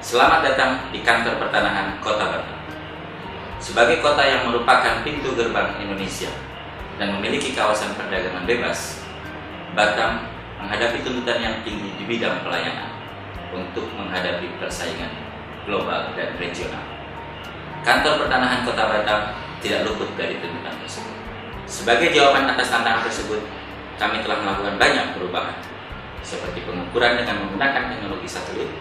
Selamat datang di kantor pertanahan Kota Batam. Sebagai kota yang merupakan pintu gerbang Indonesia dan memiliki kawasan perdagangan bebas, Batam menghadapi tuntutan yang tinggi di bidang pelayanan untuk menghadapi persaingan global dan regional. Kantor pertanahan Kota Batam tidak luput dari tuntutan tersebut. Sebagai jawaban atas tantangan tersebut, kami telah melakukan banyak perubahan, seperti pengukuran dengan menggunakan teknologi satelit,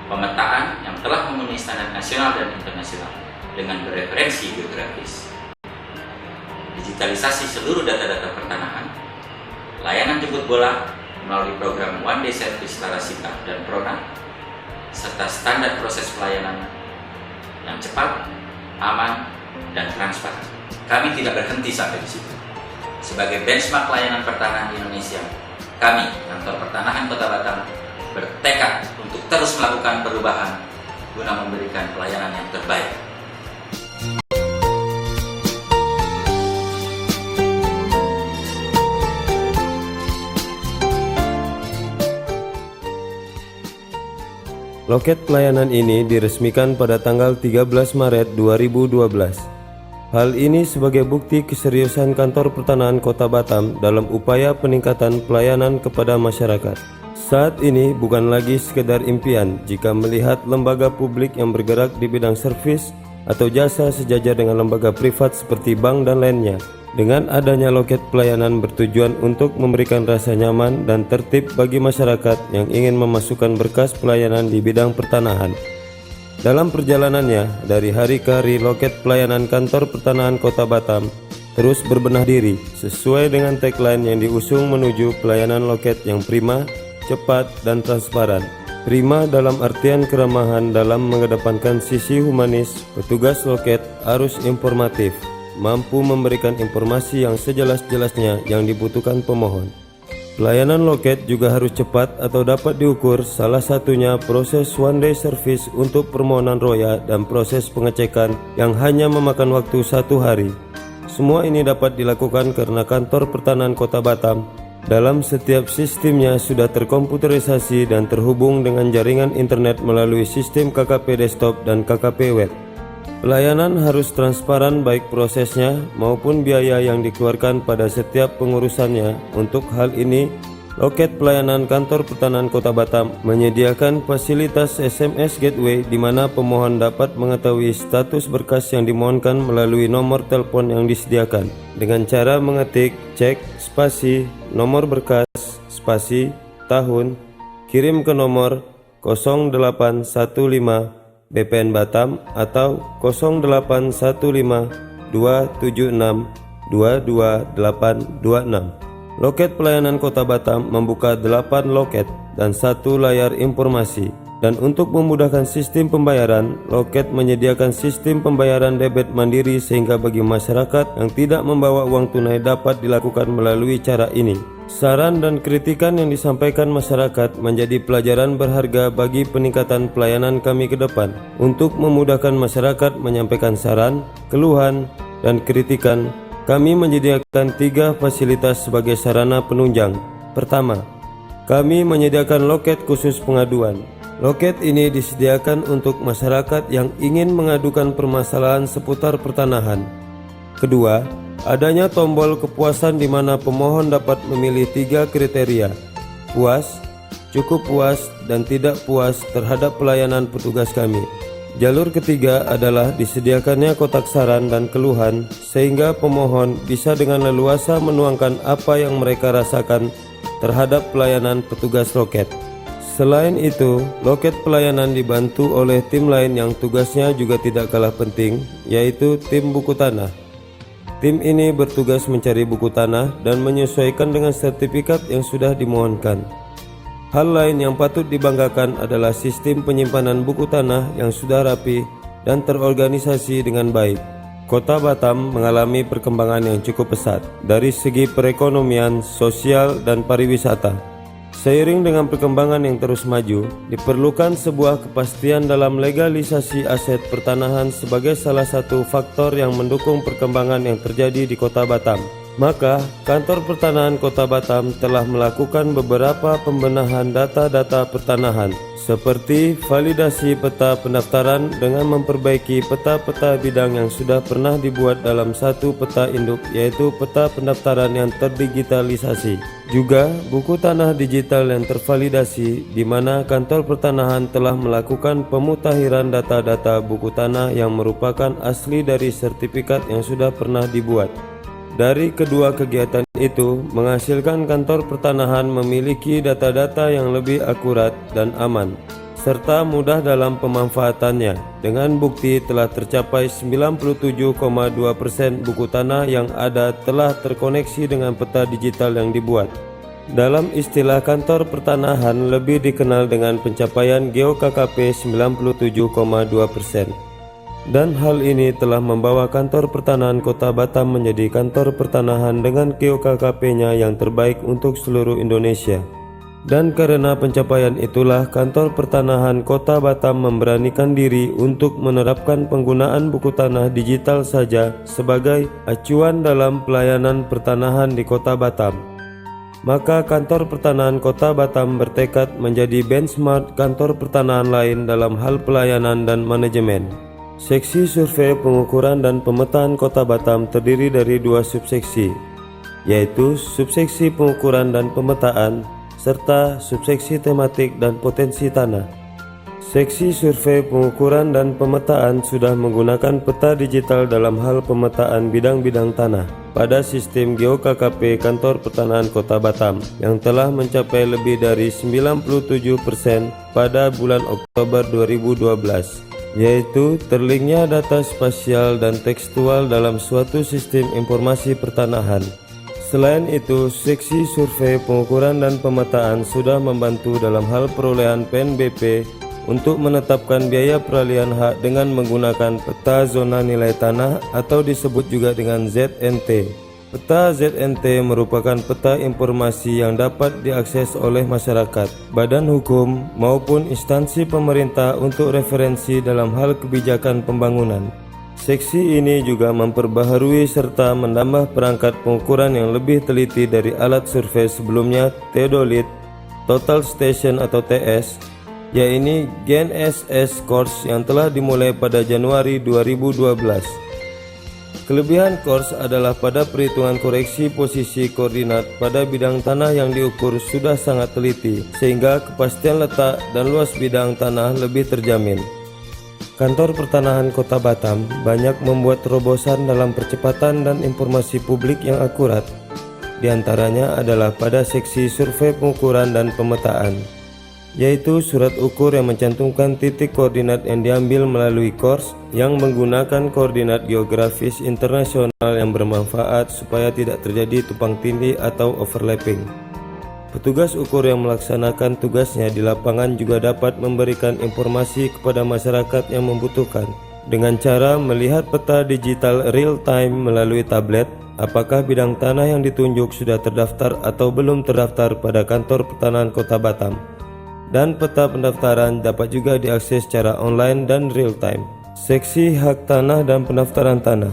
pemetaan yang telah memenuhi standar nasional dan internasional dengan bereferensi geografis, digitalisasi seluruh data-data pertanahan, layanan jemput bola melalui program One Day Service Larasita dan Prona, serta standar proses pelayanan yang cepat, aman, dan transparan. Kami tidak berhenti sampai di situ. Sebagai benchmark layanan pertanahan di Indonesia, kami, Kantor Pertanahan Kota Batam, bertekad untuk terus melakukan perubahan guna memberikan pelayanan yang terbaik. Loket pelayanan ini diresmikan pada tanggal 13 Maret 2012. Hal ini sebagai bukti keseriusan Kantor Pertanahan Kota Batam dalam upaya peningkatan pelayanan kepada masyarakat. Saat ini bukan lagi sekedar impian jika melihat lembaga publik yang bergerak di bidang servis atau jasa sejajar dengan lembaga privat seperti bank dan lainnya. Dengan adanya loket pelayanan bertujuan untuk memberikan rasa nyaman dan tertib bagi masyarakat yang ingin memasukkan berkas pelayanan di bidang pertanahan. Dalam perjalanannya, dari hari ke hari loket pelayanan Kantor Pertanahan Kota Batam terus berbenah diri sesuai dengan tagline yang diusung menuju pelayanan loket yang prima, cepat, dan transparan. Prima dalam artian keramahan dalam mengedepankan sisi humanis, petugas loket harus informatif, mampu memberikan informasi yang sejelas-jelasnya yang dibutuhkan pemohon. Pelayanan loket juga harus cepat atau dapat diukur, salah satunya proses one day service untuk permohonan roya dan proses pengecekan yang hanya memakan waktu 1 hari. Semua ini dapat dilakukan karena Kantor Pertanahan Kota Batam dalam setiap sistemnya sudah terkomputerisasi dan terhubung dengan jaringan internet melalui sistem KKP desktop dan KKP web. Pelayanan harus transparan baik prosesnya maupun biaya yang dikeluarkan pada setiap pengurusannya. Untuk hal ini, loket pelayanan Kantor Pertanahan Kota Batam menyediakan fasilitas SMS Gateway di mana pemohon dapat mengetahui status berkas yang dimohonkan melalui nomor telepon yang disediakan dengan cara mengetik cek spasi nomor berkas spasi tahun kirim ke nomor 0815 BPN Batam atau 0815 276 22826. Loket pelayanan Kota Batam membuka 8 loket dan 1 layar informasi. Dan untuk memudahkan sistem pembayaran, loket menyediakan sistem pembayaran debit mandiri sehingga bagi masyarakat yang tidak membawa uang tunai dapat dilakukan melalui cara ini. Saran dan kritikan yang disampaikan masyarakat menjadi pelajaran berharga bagi peningkatan pelayanan kami ke depan. Untuk memudahkan masyarakat menyampaikan saran, keluhan, dan kritikan, kami menyediakan 3 fasilitas sebagai sarana penunjang. Pertama, kami menyediakan loket khusus pengaduan. Loket ini disediakan untuk masyarakat yang ingin mengadukan permasalahan seputar pertanahan. Kedua, adanya tombol kepuasan di mana pemohon dapat memilih 3 kriteria: puas, cukup puas, dan tidak puas terhadap pelayanan petugas kami. Jalur ketiga adalah disediakannya kotak saran dan keluhan sehingga pemohon bisa dengan leluasa menuangkan apa yang mereka rasakan terhadap pelayanan petugas loket. Selain itu, loket pelayanan dibantu oleh tim lain yang tugasnya juga tidak kalah penting, yaitu tim buku tanah. Tim ini bertugas mencari buku tanah dan menyesuaikan dengan sertifikat yang sudah dimohonkan. Hal lain yang patut dibanggakan adalah sistem penyimpanan buku tanah yang sudah rapi dan terorganisasi dengan baik. Kota Batam mengalami perkembangan yang cukup pesat dari segi perekonomian, sosial, dan pariwisata. Seiring dengan perkembangan yang terus maju, diperlukan sebuah kepastian dalam legalisasi aset pertanahan sebagai salah satu faktor yang mendukung perkembangan yang terjadi di Kota Batam. Maka, Kantor Pertanahan Kota Batam telah melakukan beberapa pembenahan data-data pertanahan, seperti validasi peta pendaftaran dengan memperbaiki peta-peta bidang yang sudah pernah dibuat dalam satu peta induk, yaitu peta pendaftaran yang terdigitalisasi. Juga, buku tanah digital yang tervalidasi, di mana Kantor Pertanahan telah melakukan pemutakhiran data-data buku tanah yang merupakan asli dari sertifikat yang sudah pernah dibuat. Dari kedua kegiatan itu menghasilkan Kantor Pertanahan memiliki data-data yang lebih akurat dan aman, serta mudah dalam pemanfaatannya, dengan bukti telah tercapai 97,2% buku tanah yang ada telah terkoneksi dengan peta digital yang dibuat. Dalam istilah Kantor Pertanahan lebih dikenal dengan pencapaian GeoKKP 97,2%. Dan hal ini telah membawa Kantor Pertanahan Kota Batam menjadi kantor pertanahan dengan GeoKKP-nya yang terbaik untuk seluruh Indonesia. Dan karena pencapaian itulah Kantor Pertanahan Kota Batam memberanikan diri untuk menerapkan penggunaan buku tanah digital saja sebagai acuan dalam pelayanan pertanahan di Kota Batam. Maka Kantor Pertanahan Kota Batam bertekad menjadi benchmark kantor pertanahan lain dalam hal pelayanan dan manajemen. Seksi Survei Pengukuran dan Pemetaan Kota Batam terdiri dari dua subseksi, yaitu Subseksi Pengukuran dan Pemetaan serta Subseksi Tematik dan Potensi Tanah. Seksi Survei Pengukuran dan Pemetaan sudah menggunakan peta digital dalam hal pemetaan bidang-bidang tanah pada sistem GeoKKP Kantor Pertanahan Kota Batam yang telah mencapai lebih dari 97% pada bulan Oktober 2012. Yaitu terlinknya data spasial dan tekstual dalam suatu sistem informasi pertanahan. Selain itu, Seksi Survei Pengukuran dan Pemetaan sudah membantu dalam hal perolehan PNBP untuk menetapkan biaya peralihan hak dengan menggunakan peta zona nilai tanah atau disebut juga dengan ZNT. Peta ZNT merupakan peta informasi yang dapat diakses oleh masyarakat, badan hukum, maupun instansi pemerintah untuk referensi dalam hal kebijakan pembangunan. Seksi ini juga memperbaharui serta menambah perangkat pengukuran yang lebih teliti dari alat survei sebelumnya Theodolite, Total Station atau TS, yaitu GNSS Course yang telah dimulai pada Januari 2012. Kelebihan course adalah pada perhitungan koreksi posisi koordinat pada bidang tanah yang diukur sudah sangat teliti, sehingga kepastian letak dan luas bidang tanah lebih terjamin. Kantor Pertanahan Kota Batam banyak membuat terobosan dalam percepatan dan informasi publik yang akurat. Di antaranya adalah pada seksi survei pengukuran dan pemetaan, yaitu surat ukur yang mencantumkan titik koordinat yang diambil melalui course yang menggunakan koordinat geografis internasional yang bermanfaat supaya tidak terjadi tumpang tindih atau overlapping. Petugas ukur yang melaksanakan tugasnya di lapangan juga dapat memberikan informasi kepada masyarakat yang membutuhkan dengan cara melihat peta digital real time melalui tablet apakah bidang tanah yang ditunjuk sudah terdaftar atau belum terdaftar pada Kantor Pertanahan Kota Batam. Dan peta pendaftaran dapat juga diakses secara online dan real time. Seksi Hak Tanah dan Pendaftaran Tanah.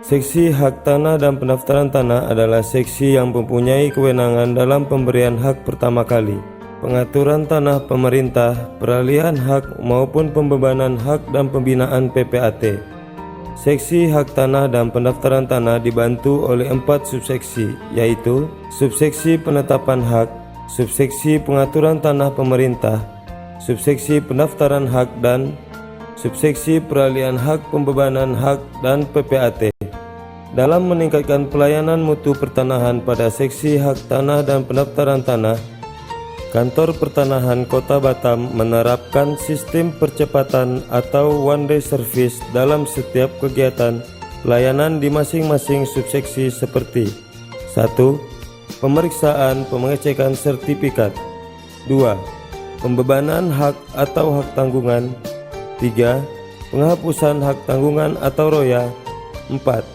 Seksi Hak Tanah dan Pendaftaran Tanah adalah seksi yang mempunyai kewenangan dalam pemberian hak pertama kali, pengaturan tanah pemerintah, peralihan hak maupun pembebanan hak dan pembinaan PPAT. Seksi Hak Tanah dan Pendaftaran Tanah dibantu oleh 4 subseksi, yaitu Subseksi Penetapan Hak, Subseksi Pengaturan Tanah Pemerintah, Subseksi Pendaftaran Hak dan Subseksi Peralihan Hak Pembebanan Hak dan PPAT. Dalam meningkatkan pelayanan mutu pertanahan pada Seksi Hak Tanah dan Pendaftaran Tanah, Kantor Pertanahan Kota Batam menerapkan sistem percepatan atau one day service dalam setiap kegiatan pelayanan di masing-masing subseksi seperti 1. Pemeriksaan pengecekan sertifikat. 2. Pembebanan hak atau hak tanggungan. 3. Penghapusan hak tanggungan atau roya. 4.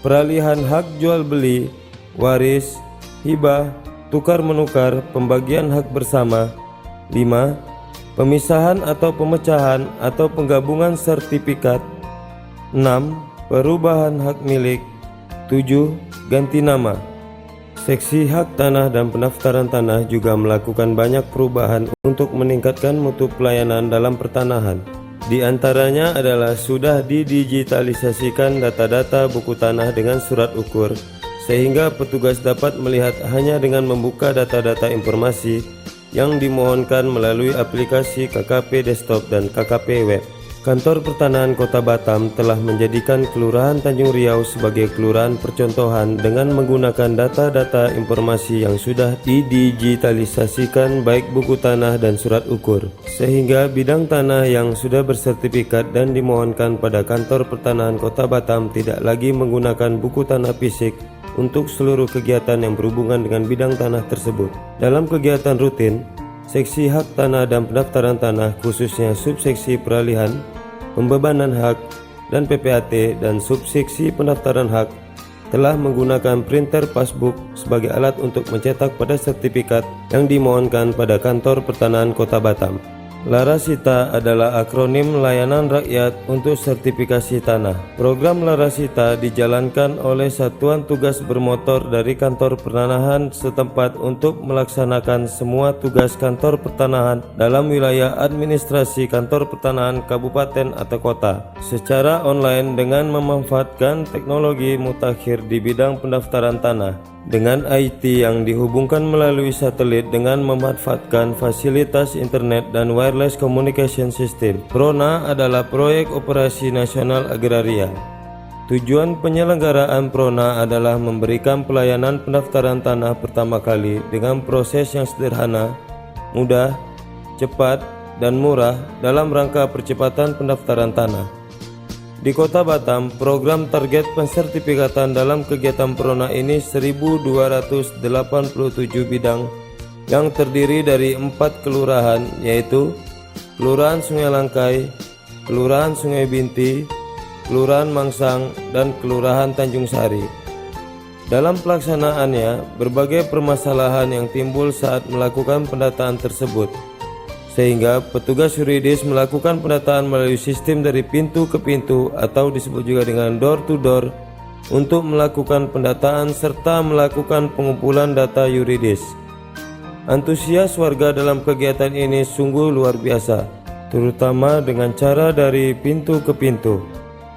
Peralihan hak jual beli, waris, hibah, tukar menukar, pembagian hak bersama. 5. Pemisahan atau pemecahan atau penggabungan sertifikat. 6. Perubahan hak milik. 7. Ganti nama. Seksi hak tanah dan pendaftaran tanah juga melakukan banyak perubahan untuk meningkatkan mutu pelayanan dalam pertanahan. Di antaranya adalah sudah didigitalisasikan data-data buku tanah dengan surat ukur, sehingga petugas dapat melihat hanya dengan membuka data-data informasi yang dimohonkan melalui aplikasi KKP Desktop dan KKP Web. Kantor Pertanahan Kota Batam telah menjadikan Kelurahan Tanjung Riau sebagai kelurahan percontohan dengan menggunakan data-data informasi yang sudah didigitalisasikan baik buku tanah dan surat ukur, sehingga bidang tanah yang sudah bersertifikat dan dimohonkan pada Kantor Pertanahan Kota Batam tidak lagi menggunakan buku tanah fisik untuk seluruh kegiatan yang berhubungan dengan bidang tanah tersebut. Dalam kegiatan rutin, Seksi Hak Tanah dan Pendaftaran Tanah khususnya subseksi peralihan, pembebanan hak, dan PPAT dan subseksi pendaftaran hak telah menggunakan printer passbook sebagai alat untuk mencetak pada sertifikat yang dimohonkan pada Kantor Pertanahan Kota Batam. Larasita adalah akronim Layanan Rakyat untuk Sertifikasi Tanah. Program Larasita dijalankan oleh Satuan Tugas Bermotor dari Kantor Pertanahan setempat untuk melaksanakan semua tugas Kantor Pertanahan dalam wilayah administrasi Kantor Pertanahan Kabupaten atau Kota secara online dengan memanfaatkan teknologi mutakhir di bidang pendaftaran tanah dengan IT yang dihubungkan melalui satelit dengan memanfaatkan fasilitas internet dan wireless communication system. PRONA adalah Proyek Operasi Nasional Agraria. Tujuan penyelenggaraan PRONA adalah memberikan pelayanan pendaftaran tanah pertama kali dengan proses yang sederhana, mudah, cepat, dan murah dalam rangka percepatan pendaftaran tanah. Di Kota Batam, program target pensertifikatan dalam kegiatan PRONA ini 1.287 bidang yang terdiri dari 4 kelurahan, yaitu Kelurahan Sungai Langkai, Kelurahan Sungai Binti, Kelurahan Mangsang, dan Kelurahan Tanjung Sari. Dalam pelaksanaannya, berbagai permasalahan yang timbul saat melakukan pendataan tersebut, sehingga petugas yuridis melakukan pendataan melalui sistem dari pintu ke pintu atau disebut juga dengan door to door untuk melakukan pendataan serta melakukan pengumpulan data yuridis. Antusias warga dalam kegiatan ini sungguh luar biasa, terutama dengan cara dari pintu ke pintu.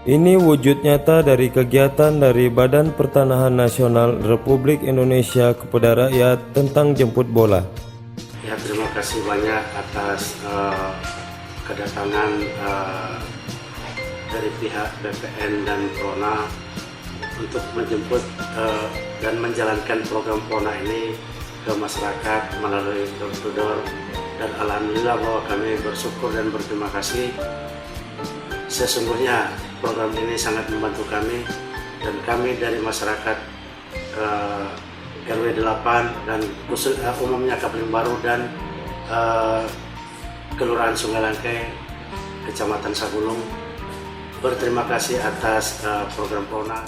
Ini wujud nyata dari kegiatan dari Badan Pertanahan Nasional Republik Indonesia kepada rakyat tentang jemput bola. Ya, terima kasih banyak atas kedatangan dari pihak BPN dan PRONA untuk menjemput dan menjalankan program PRONA ini ke masyarakat melalui door to door, dan alhamdulillah bahwa kami bersyukur dan berterima kasih. Sesungguhnya program ini sangat membantu kami, dan kami dari masyarakat RW 8 dan khusus umumnya Kapling Baru dan Kelurahan Sungai Langkai, Kecamatan Sagulung, berterima kasih atas program PRONA.